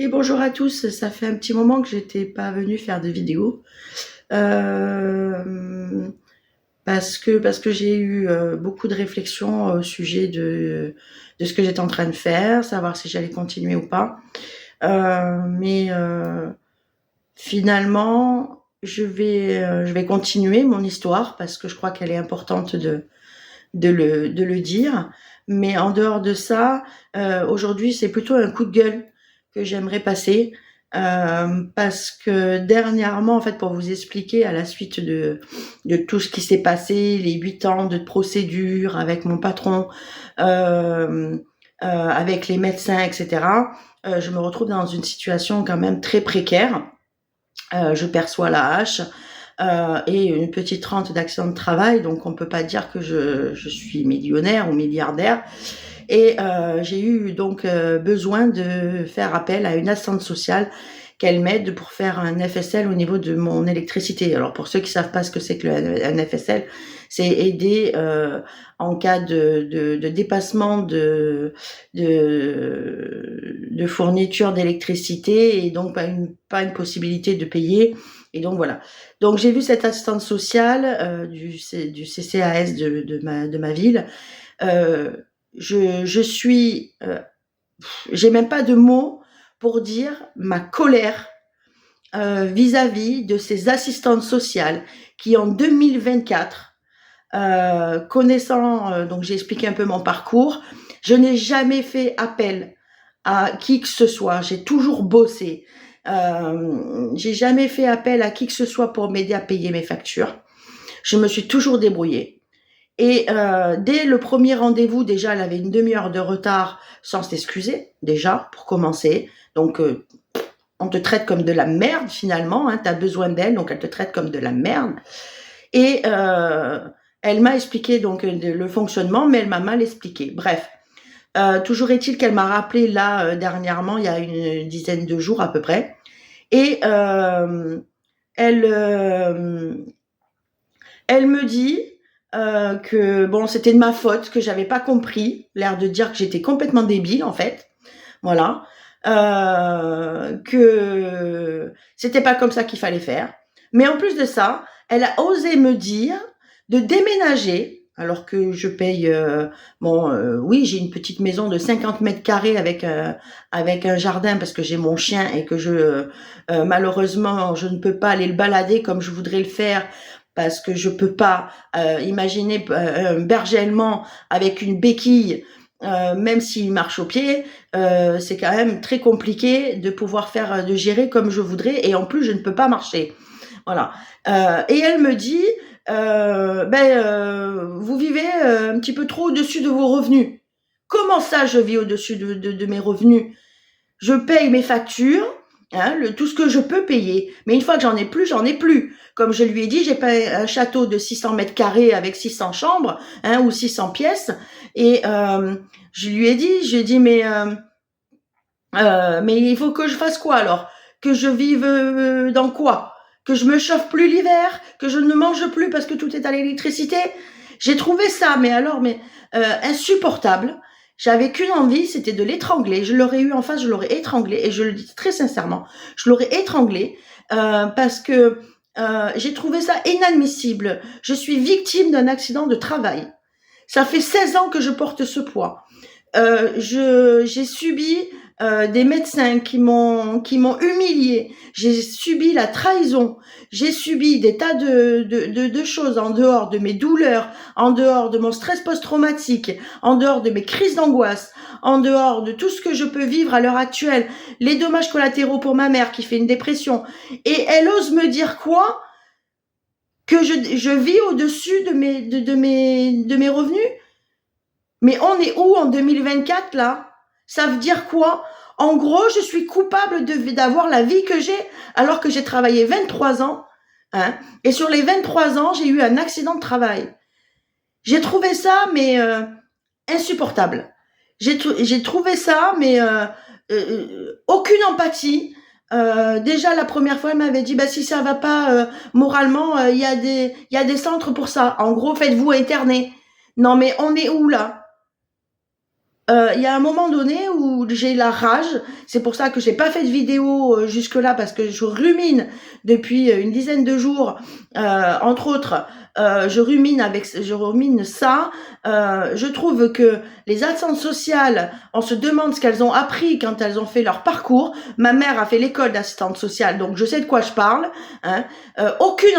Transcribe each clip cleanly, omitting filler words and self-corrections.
Et bonjour à tous, ça fait un petit moment que j'étais pas venue faire de vidéos. Euh, parce que j'ai eu beaucoup de réflexions au sujet de ce que j'étais en train de faire, savoir si j'allais continuer ou pas. Mais finalement, je vais continuer mon histoire parce que je crois qu'elle est importante de le dire. Mais en dehors de ça, aujourd'hui, c'est plutôt un coup de gueule que j'aimerais passer. Parce que dernièrement, en fait, pour vous expliquer, à la suite de tout ce qui s'est passé, les 8 ans de procédure avec mon patron, avec les médecins, etc., je me retrouve dans une situation quand même très précaire. Je perçois la hache et une petite rente d'accident de travail, donc on peut pas dire que je suis millionnaire ou milliardaire. Et j'ai eu donc besoin de faire appel à une assistante sociale qu'elle m'aide pour faire un FSL au niveau de mon électricité. Alors pour ceux qui savent pas ce que c'est que un FSL, c'est aider en cas de dépassement de fourniture d'électricité et donc pas une possibilité de payer. Et donc voilà. Donc j'ai vu cette assistante sociale du CCAS de ma ville. Euh, je suis, j'ai même pas de mots pour dire ma colère vis-à-vis de ces assistantes sociales qui en 2024, connaissant, donc j'ai expliqué un peu mon parcours, je n'ai jamais fait appel à qui que ce soit, j'ai toujours bossé. J'ai jamais fait appel à qui que ce soit pour m'aider à payer mes factures. Je me suis toujours débrouillée. Et dès le premier rendez-vous, déjà, elle avait une demi-heure de retard sans s'excuser, déjà, pour commencer. Donc, on te traite comme de la merde, finalement. Hein, tu as besoin d'elle, donc elle te traite comme de la merde. Et elle m'a expliqué donc le fonctionnement, mais elle m'a mal expliqué. Bref, toujours est-il qu'elle m'a rappelé là, dernièrement, il y a une dizaine de jours à peu près. Et elle, elle me dit que bon, c'était de ma faute, que j'avais pas compris, l'air de dire que j'étais complètement débile en fait, voilà, que c'était pas comme ça qu'il fallait faire. Mais en plus de ça, elle a osé me dire de déménager, alors que je paye, oui, j'ai une petite maison de 50 mètres carrés avec un jardin parce que j'ai mon chien et que malheureusement, je ne peux pas aller le balader comme je voudrais le faire parce que je peux pas imaginer un berger allemand avec une béquille, même s'il marche au pied, c'est quand même très compliqué de pouvoir faire, de gérer comme je voudrais, et en plus je ne peux pas marcher. Voilà. Et elle me dit, vous vivez un petit peu trop au-dessus de vos revenus. Comment ça, je vis au-dessus de mes revenus? Je paye mes factures, hein, tout ce que je peux payer. Mais une fois que j'en ai plus, j'en ai plus. Comme je lui ai dit, j'ai pas un château de 600 mètres carrés avec 600 chambres, hein, ou 600 pièces. Et je lui ai dit, mais il faut que je fasse quoi alors? Que je vive dans quoi? Que je me chauffe plus l'hiver? Que je ne mange plus parce que tout est à l'électricité? J'ai trouvé ça, insupportable. J'avais qu'une envie, c'était de l'étrangler. Je l'aurais eu en face, je l'aurais étranglé. Et je le dis très sincèrement, je l'aurais étranglé parce que j'ai trouvé ça inadmissible. Je suis victime d'un accident de travail. Ça fait 16 ans que je porte ce poids. J'ai subi des médecins qui m'ont humiliée. J'ai subi la trahison. J'ai subi des tas de choses en dehors de mes douleurs, en dehors de mon stress post-traumatique, en dehors de mes crises d'angoisse, en dehors de tout ce que je peux vivre à l'heure actuelle, les dommages collatéraux pour ma mère qui fait une dépression. Et elle ose me dire quoi? Que je vis au-dessus de mes revenus? Mais on est où en 2024 là? Ça veut dire quoi? En gros, je suis coupable d'avoir la vie que j'ai alors que j'ai travaillé 23 ans. Hein, et sur les 23 ans, j'ai eu un accident de travail. J'ai trouvé ça, mais insupportable. J'ai trouvé ça, mais aucune empathie. Déjà, la première fois, elle m'avait dit, bah, si ça va pas moralement, il y a des centres pour ça. En gros, faites-vous interner. Non, mais on est où là? il y a un moment donné où j'ai la rage. C'est pour ça que j'ai pas fait de vidéo jusque-là, parce que je rumine depuis une dizaine de jours. Entre autres, je rumine ça. Je trouve que les assistantes sociales, on se demande ce qu'elles ont appris quand elles ont fait leur parcours. Ma mère a fait l'école d'assistante sociale, donc je sais de quoi je parle. Hein. Aucune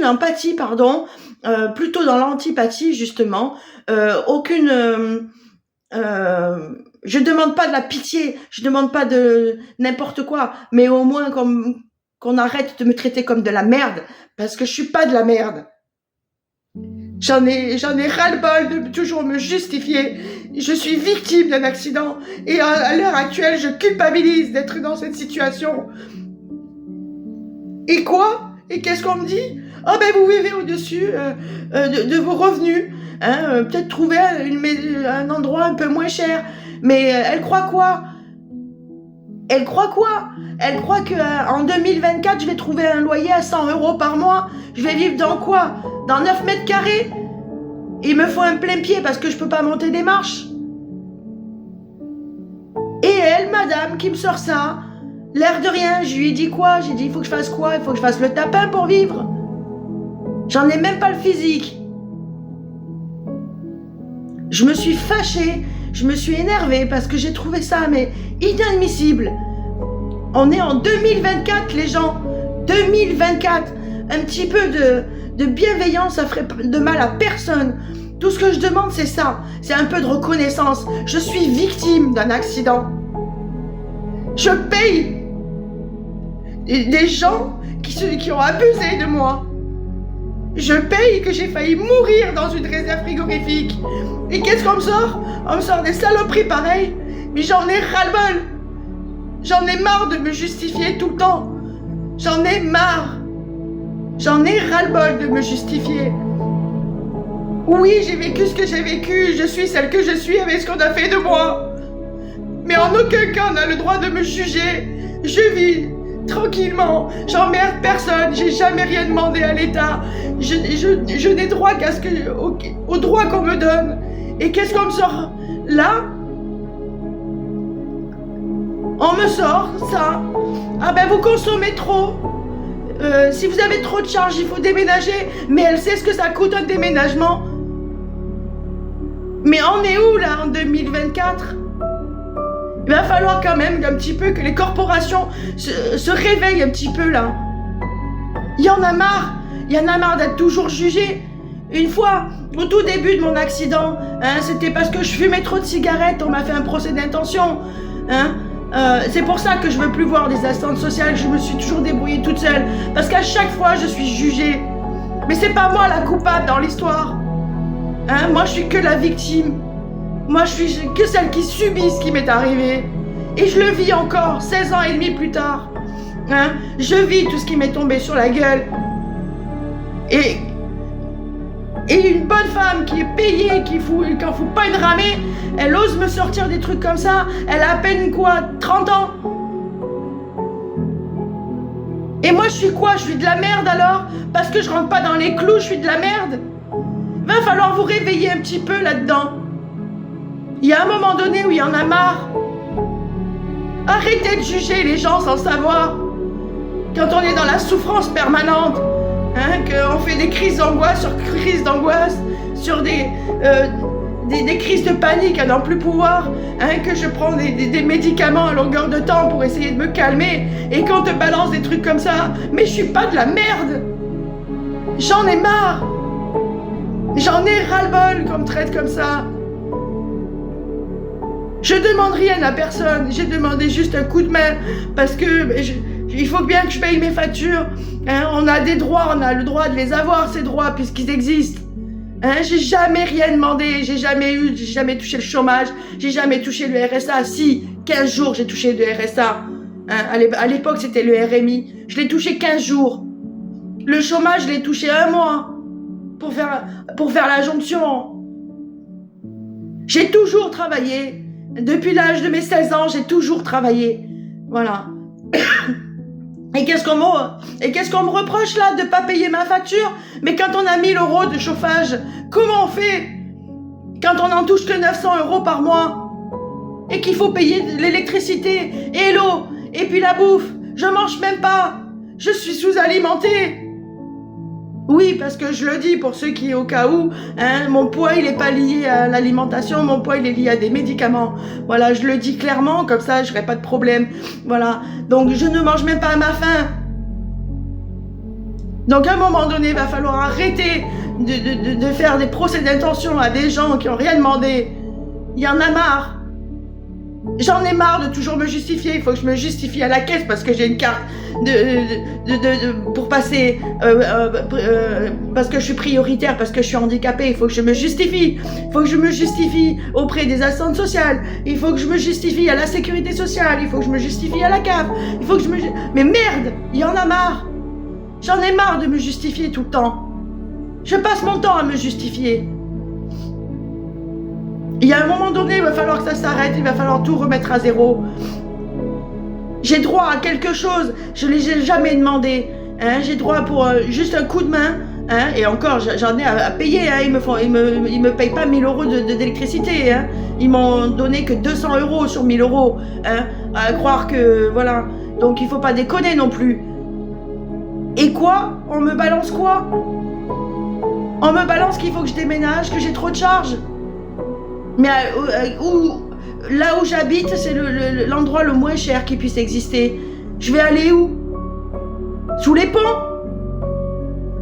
empathie, pardon. Plutôt dans l'antipathie, justement. Je demande pas de la pitié, je demande pas de n'importe quoi, mais au moins qu'on arrête de me traiter comme de la merde, parce que je suis pas de la merde. J'en ai ras-le-bol de toujours me justifier. Je suis victime d'un accident, et à l'heure actuelle, je culpabilise d'être dans cette situation. Et quoi? Et qu'est-ce qu'on me dit? Oh ben vous vivez au-dessus de vos revenus, hein, peut-être trouver un endroit un peu moins cher. Mais elle croit quoi? Elle croit quoi? Elle croit qu'en 2024, je vais trouver un loyer à 100 € par mois. Je vais vivre dans quoi? Dans 9 mètres carrés? Il me faut un plein pied parce que je peux pas monter des marches. Et elle, madame, qui me sort ça, l'air de rien, je lui ai dit quoi? J'ai dit, il faut que je fasse quoi? Il faut que je fasse le tapin pour vivre. J'en ai même pas le physique. Je me suis fâchée, je me suis énervée parce que j'ai trouvé ça mais inadmissible. On est en 2024, les gens. 2024. Un petit peu de bienveillance, ça ferait de mal à personne. Tout ce que je demande, c'est ça. C'est un peu de reconnaissance. Je suis victime d'un accident. Je paye des gens qui ont abusé de moi. Je paye que j'ai failli mourir dans une réserve frigorifique. Et qu'est-ce qu'on me sort? On me sort des saloperies pareilles. Mais j'en ai ras-le-bol. J'en ai marre de me justifier tout le temps. J'en ai marre. J'en ai ras-le-bol de me justifier. Oui, j'ai vécu ce que j'ai vécu. Je suis celle que je suis avec ce qu'on a fait de moi. Mais en aucun cas on a le droit de me juger. Je vis tranquillement, j'emmerde personne, j'ai jamais rien demandé à l'État. Je n'ai droit au droit qu'on me donne. Et qu'est-ce qu'on me sort là? On me sort ça. Ah ben vous consommez trop. Si vous avez trop de charges, il faut déménager. Mais elle sait ce que ça coûte un déménagement. Mais on est où là en 2024? Il va falloir quand même un petit peu que les corporations se réveillent un petit peu là. Il y en a marre. Il y en a marre d'être toujours jugé. Une fois, au tout début de mon accident, hein, c'était parce que je fumais trop de cigarettes, on m'a fait un procès d'intention. Hein. C'est pour ça que je veux plus voir des assistantes sociales, que je me suis toujours débrouillée toute seule. Parce qu'à chaque fois, je suis jugée. Mais c'est pas moi la coupable dans l'histoire. Hein, moi, je suis que la victime. Moi, je suis que celle qui subit ce qui m'est arrivé. Et je le vis encore, 16 ans et demi plus tard. Hein, je vis tout ce qui m'est tombé sur la gueule. Et une bonne femme qui est payée, qui en fout pas une ramée, elle ose me sortir des trucs comme ça. Elle a à peine quoi, 30 ans. Et moi, je suis quoi? Je suis de la merde alors? Parce que je rentre pas dans les clous, je suis de la merde? Va falloir vous réveiller un petit peu là-dedans. Il y a un moment donné où il y en a marre. Arrêtez de juger les gens sans savoir. Quand on est dans la souffrance permanente, hein, qu'on fait des crises d'angoisse sur crises d'angoisse, sur des crises de panique à n'en plus pouvoir, hein, que je prends des médicaments à longueur de temps pour essayer de me calmer, et qu'on te balance des trucs comme ça, mais je suis pas de la merde. J'en ai marre. J'en ai ras-le-bol qu'on me traite comme ça. Je demande rien à personne, j'ai demandé juste un coup de main parce que il faut bien que je paye mes factures. Hein, on a des droits, on a le droit de les avoir, ces droits, puisqu'ils existent. Hein, j'ai jamais rien demandé, j'ai jamais touché le chômage, j'ai jamais touché le RSA. Si, 15 jours j'ai touché le RSA. Hein, à l'époque c'était le RMI. Je l'ai touché 15 jours. Le chômage, je l'ai touché 1 mois pour faire la jonction. J'ai toujours travaillé. Depuis l'âge de mes 16 ans, j'ai toujours travaillé. Voilà. Et qu'est-ce qu'on me reproche là de pas payer ma facture? Mais quand on a 1000 € de chauffage, comment on fait? quand on n'en touche que 900 € par mois et qu'il faut payer l'électricité et l'eau et puis la bouffe. Je mange même pas. Je suis sous-alimentée. Oui, parce que je le dis pour ceux qui, au cas où, hein, mon poids, il n'est pas lié à l'alimentation, mon poids, il est lié à des médicaments. Voilà, je le dis clairement, comme ça, je n'aurai pas de problème. Voilà, donc je ne mange même pas à ma faim. Donc à un moment donné, il va falloir arrêter de faire des procès d'intention à des gens qui n'ont rien demandé. Il y en a marre. J'en ai marre de toujours me justifier. Il faut que je me justifie à la caisse parce que j'ai une carte pour passer, parce que je suis prioritaire, parce que je suis handicapée. Il faut que je me justifie. Il faut que je me justifie auprès des assistantes sociales. Il faut que je me justifie à la sécurité sociale. Il faut que je me justifie à la CAF. Il faut que je me... Mais merde, il y en a marre. J'en ai marre de me justifier tout le temps. Je passe mon temps à me justifier. Il y a un moment donné, il va falloir que ça s'arrête, il va falloir tout remettre à zéro. J'ai droit à quelque chose, je ne l'ai jamais demandé. Hein, j'ai droit pour juste un coup de main. Hein, et encore, j'en ai à payer. Hein, ils me payent pas 1000 € d'électricité. Hein, ils m'ont donné que 200 € sur 1000 €. Hein, à croire que... Voilà. Donc il ne faut pas déconner non plus. Et quoi? On me balance quoi? On me balance qu'il faut que je déménage, que j'ai trop de charges. Mais là où j'habite, c'est l'endroit le moins cher qui puisse exister. Je vais aller où? Sous les ponts?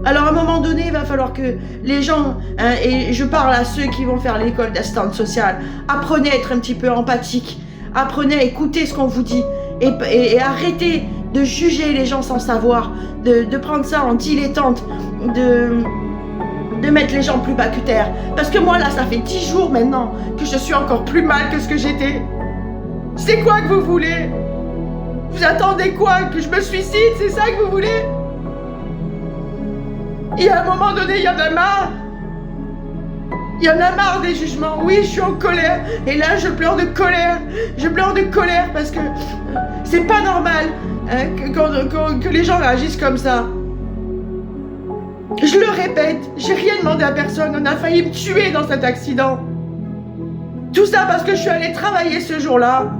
Alors à un moment donné, il va falloir que les gens, hein, et je parle à ceux qui vont faire l'école d'assistante sociale, apprenez à être un petit peu empathique, apprenez à écouter ce qu'on vous dit, et arrêtez de juger les gens sans savoir, de prendre ça en dilettante, de mettre les gens plus bas que terre. Parce que moi là, ça fait 10 jours maintenant que je suis encore plus mal que ce que j'étais. C'est quoi que vous voulez? Vous attendez quoi? Que je me suicide? C'est ça que vous voulez? Et à un moment donné, il y en a marre. Il y en a marre des jugements. Oui, je suis en colère. Et là, je pleure de colère. Je pleure de colère parce que c'est pas normal, hein, que les gens réagissent comme ça. Je le répète, j'ai rien demandé à personne. On a failli me tuer dans cet accident. Tout ça parce que je suis allée travailler ce jour-là.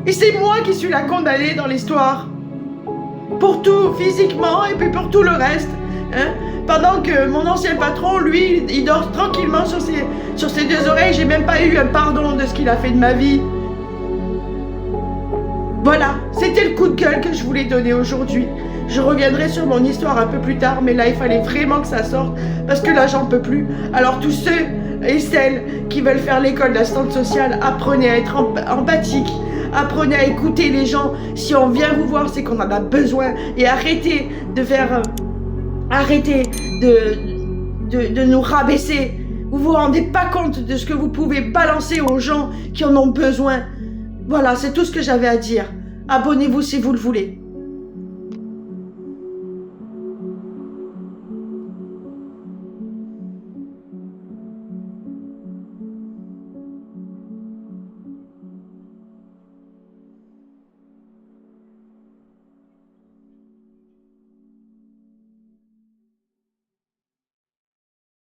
Et c'est moi qui suis la condamnée dans l'histoire. Pour tout, physiquement, et puis pour tout le reste. Hein, pendant que mon ancien patron, lui, il dort tranquillement sur ses deux oreilles. J'ai même pas eu un pardon de ce qu'il a fait de ma vie. Voilà, c'était le coup de gueule que je voulais donner aujourd'hui. Je reviendrai sur mon histoire un peu plus tard, mais là, il fallait vraiment que ça sorte, parce que là, j'en peux plus. Alors, tous ceux et celles qui veulent faire l'école d'assistante sociale, apprenez à être empathique, apprenez à écouter les gens. Si on vient vous voir, c'est qu'on en a besoin. Et arrêtez de faire... arrêtez de nous rabaisser. Vous vous rendez pas compte de ce que vous pouvez balancer aux gens qui en ont besoin. Voilà, c'est tout ce que j'avais à dire. Abonnez-vous si vous le voulez.